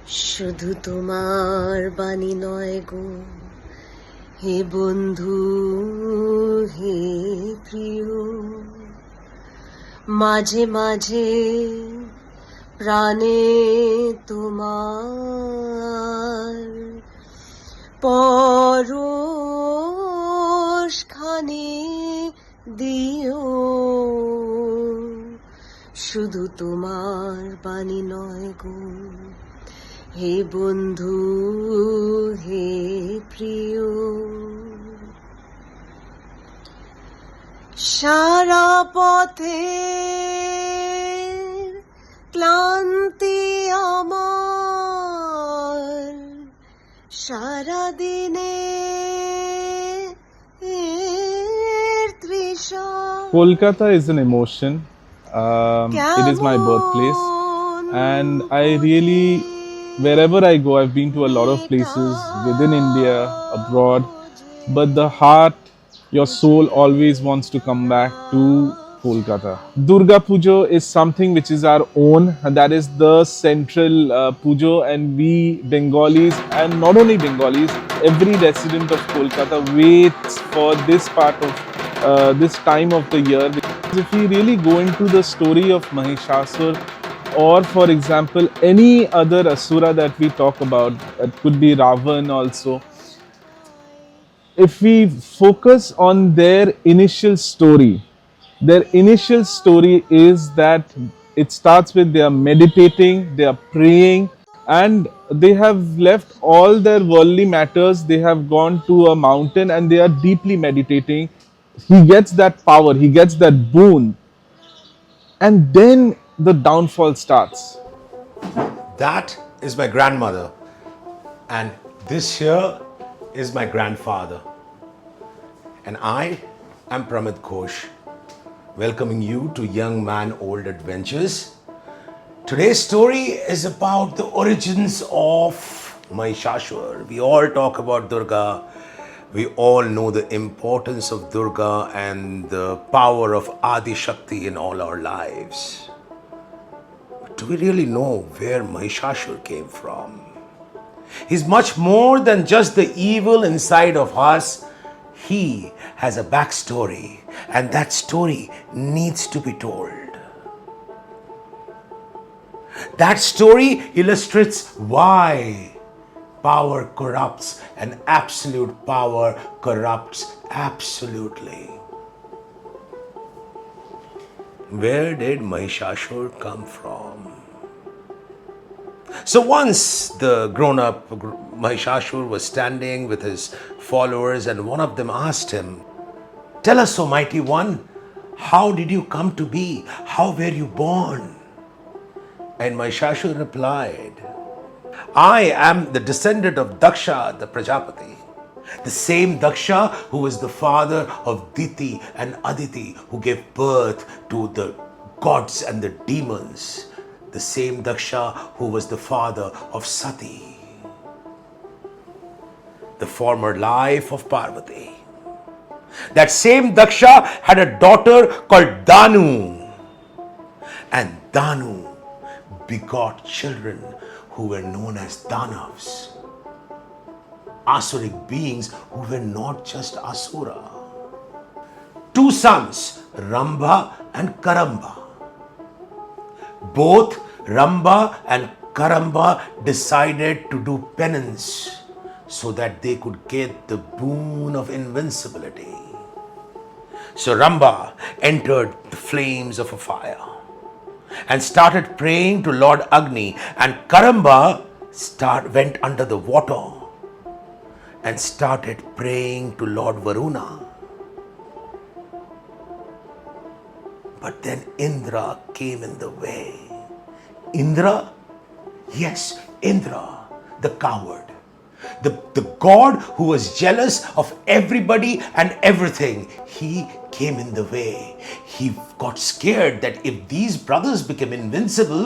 শুধু তোমার বাণী নয় গো হে বন্ধু হে প্রিয়, মাঝে মাঝে প্রাণে তোমার পরশ খানি দিও। শুধু তোমার বাণী নয় গো হে বন্ধু হে প্রিয়, সারা পথে ক্লান্তি আমার, সারা দিনে Trisha. Kolkata is an emotion. It is my birthplace, and I really, wherever I go, I've been to a lot of places within India, abroad, but the heart, your soul always wants to come back to Kolkata. Durga Puja is something which is our own, and that is the central puja, and we Bengalis, and not only Bengalis, every resident of Kolkata waits for this part of this time of the year. If we really go into the story of Mahishasur, or for example any other asura that we talk about, it could be Ravan also, if we focus on their initial story is that it starts with they are meditating, they are praying, and they have left all their worldly matters. They have gone to a mountain and they are deeply meditating. He gets that power, he gets that boon, and then the downfall starts. That is my grandmother, and this here is my grandfather. And I am Pramit Ghosh, welcoming you to Young Man Old Adventures. Today's story is about the origins of Mahishasur. We all talk about Durga. We all know the importance of Durga and the power of Adi Shakti in all our lives. But do we really know where Mahishasur came from? He's much more than just the evil inside of us. He has a backstory, and that story needs to be told. That story illustrates why power corrupts and absolute power corrupts absolutely. Where did Mahishasur come from? So once the grown-up Mahishasur was standing with his followers, and one of them asked him, "Tell us, O mighty one, how did you come to be? How were you born?" And Mahishasur replied, "I am the descendant of Daksha, the Prajapati. The same Daksha who is the father of Diti and Aditi, who gave birth to the gods and the demons. The same Daksha who was the father of Sati, the former life of Parvati. That same Daksha had a daughter called Danu, and Danu begot children who were known as Danavs, Asuric beings who were not just Asura. Two sons, Rambha and Karamba. Both Rambha and Karamba decided to do penance so that they could get the boon of invincibility. So Rambha entered the flames of a fire and started praying to Lord Agni, and Karamba went under the water and started praying to Lord Varuna. But then Indra came in the way. Indra? Yes, Indra, the coward. The god who was jealous of everybody and everything. He came in the way. He got scared that if these brothers became invincible,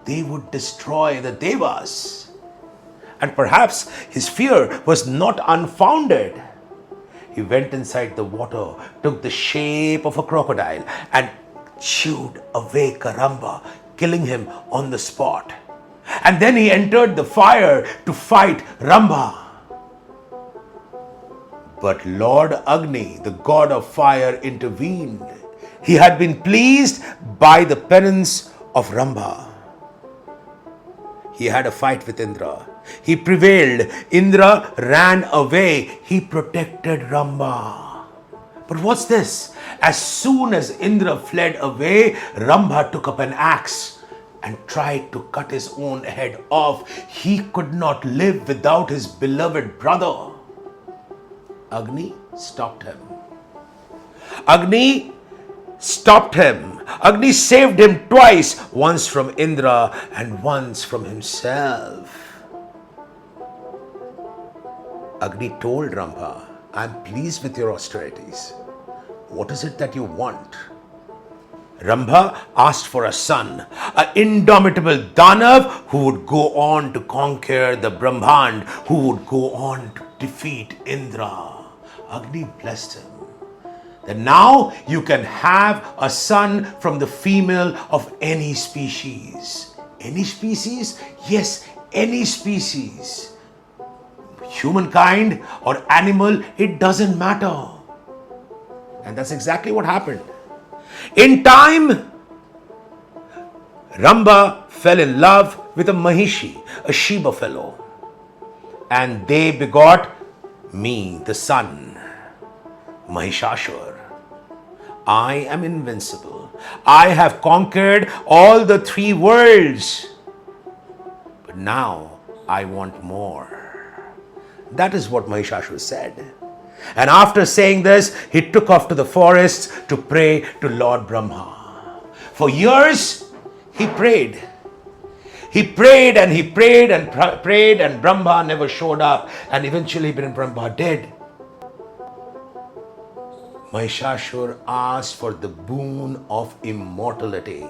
they would destroy the Devas. And perhaps his fear was not unfounded. He went inside the water, took the shape of a crocodile, and chewed away Karamba, killing him on the spot. and then he entered the fire to fight Rambha. But Lord Agni, the god of fire, intervened. He had been pleased by the penance of Rambha. He had a fight with Indra. He prevailed. Indra ran away. He protected Rambha. But what's this? As soon as Indra fled away, Rambha took up an axe and tried to cut his own head off. He could not live without his beloved brother. Agni stopped him. Agni stopped him. Agni saved him twice, once from Indra and once from himself. Agni told Rambha, I'm pleased with your austerities. What is it that you want? Rambha asked for a son, an indomitable Danav who would go on to conquer the Brahmand, who would go on to defeat Indra. Agni blessed him. That now you can have a son from the female of any species. Any species? Yes, any species. Humankind or animal, it doesn't matter. And that's exactly what happened. In time, Rambha fell in love with a Mahishi, a Shiva fellow. And they begot me, the son, Mahishasur. I am invincible. I have conquered all the three worlds. But now I want more. That is what Mahishasur said. And after saying this, he took off to the forest to pray to Lord Brahma. For years, he prayed. He prayed and he prayed and prayed, and Brahma never showed up. And eventually, when Brahma did, Mahishasur asked for the boon of immortality.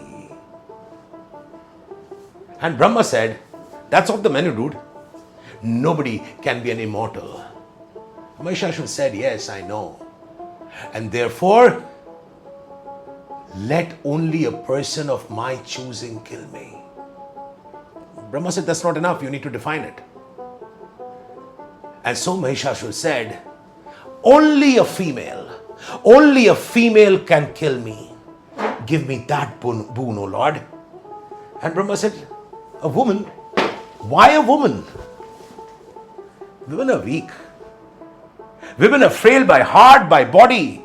And Brahma said, that's off the menu, dude. Nobody can be an immortal. Mahishasur said, yes, I know. And therefore, let only a person of my choosing kill me. Brahma said, that's not enough. You need to define it. And so Mahishasur said, only a female can kill me. Give me that boon, O Lord. And Brahma said, a woman? Why a woman? Women are weak. Women are frail by heart, by body.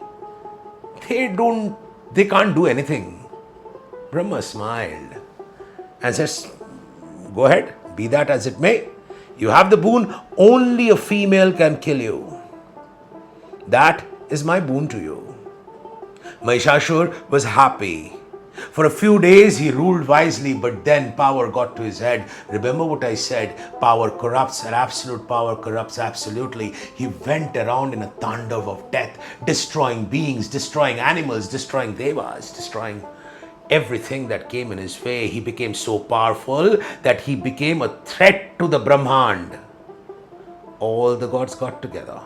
They can't do anything. Brahma smiled and says, go ahead, be that as it may. You have the boon, only a female can kill you. That is my boon to you. Mahishasur was happy. For a few days he ruled wisely, but then power got to his head. Remember what I said, power corrupts, and absolute power corrupts absolutely. He went around in a taandav of death, destroying beings, destroying animals, destroying devas, destroying everything that came in his way. He became so powerful that he became a threat to the Brahmand. All the gods got together.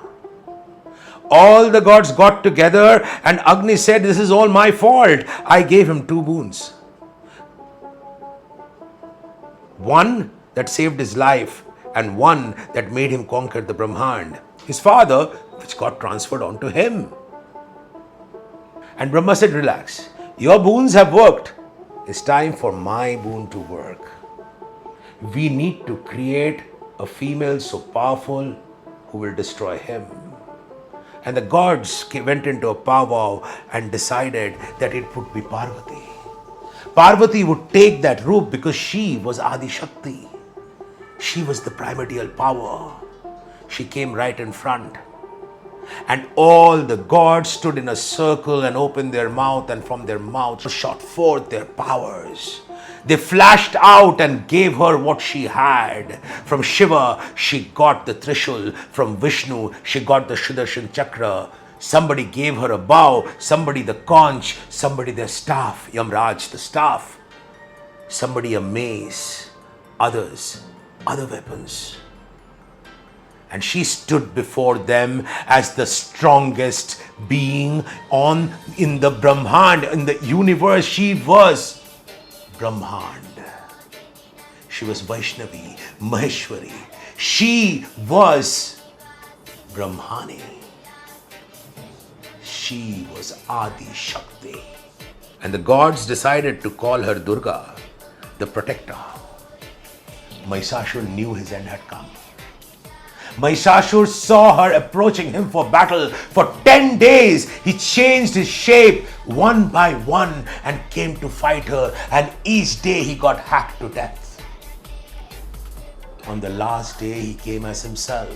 All the gods got together, and Agni said, this is all my fault. I gave him two boons. One that saved his life, and one that made him conquer the Brahmand, his father, which got transferred onto him. And Brahma said, relax. Your boons have worked. It's time for my boon to work. We need to create a female so powerful who will destroy him. And the gods went into a powwow and decided that it would be Parvati. Parvati would take that roop because she was Adi Shakti. She was the primordial power. She came right in front. And all the gods stood in a circle and opened their mouth, and from their mouths shot forth their powers. They flashed out and gave her what she had. From Shiva, she got the Trishul. From Vishnu, she got the Sudarshan Chakra. Somebody gave her a bow, somebody the conch, somebody their staff, Yamraj the staff, somebody a mace, others other weapons. And she stood before them as the strongest being in the Brahmand, in the universe. She was Brahmand. She She was Vaishnavi, Maheshwari. She was Brahmani. She was Adi Shakti. And the gods decided to call her Durga, the protector. Mahishasur knew his end had come. Mahishasur saw her approaching him for battle. For 10 days, he changed his shape one by one and came to fight her. And each day he got hacked to death. On the last day, he came as himself.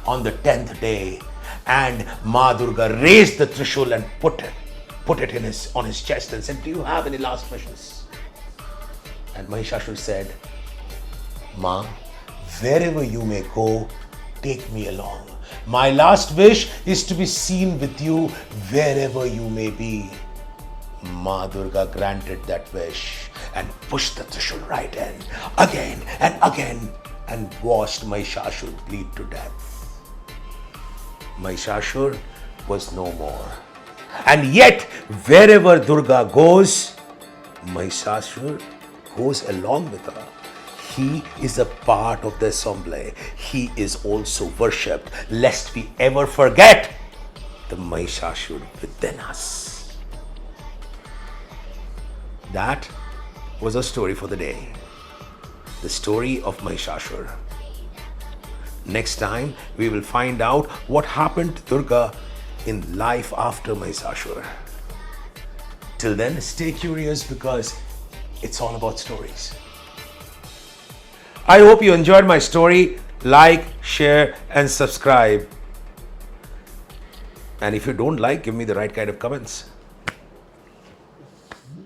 On the 10th day, and Ma Durga raised the Trishul and put it on his chest and said, "Do you have any last wishes?" And Mahishasur said, "Ma, wherever you may go, take me along. My last wish is to be seen with you wherever you may be." Ma Durga granted that wish and pushed the Trishul right in, again and watched Mahishasur bleed to death. Mahishasur was no more. And yet, wherever Durga goes, Mahishasur goes along with her. He is a part of the assembly. He is also worshipped, lest we ever forget the Mahishasur within us. That was a story for the day. The story of Mahishasur. Next time, we will find out what happened to Durga in life after Mahishasur. Till then, stay curious because it's all about stories. I hope you enjoyed my story. Like, share, and subscribe. And if you don't like, give me the right kind of comments.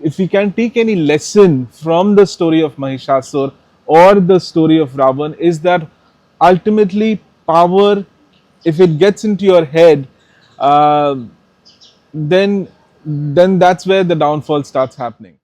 If we can take any lesson from the story of Mahishasur or the story of Ravan, is that ultimately power, if it gets into your head, then that's where the downfall starts happening.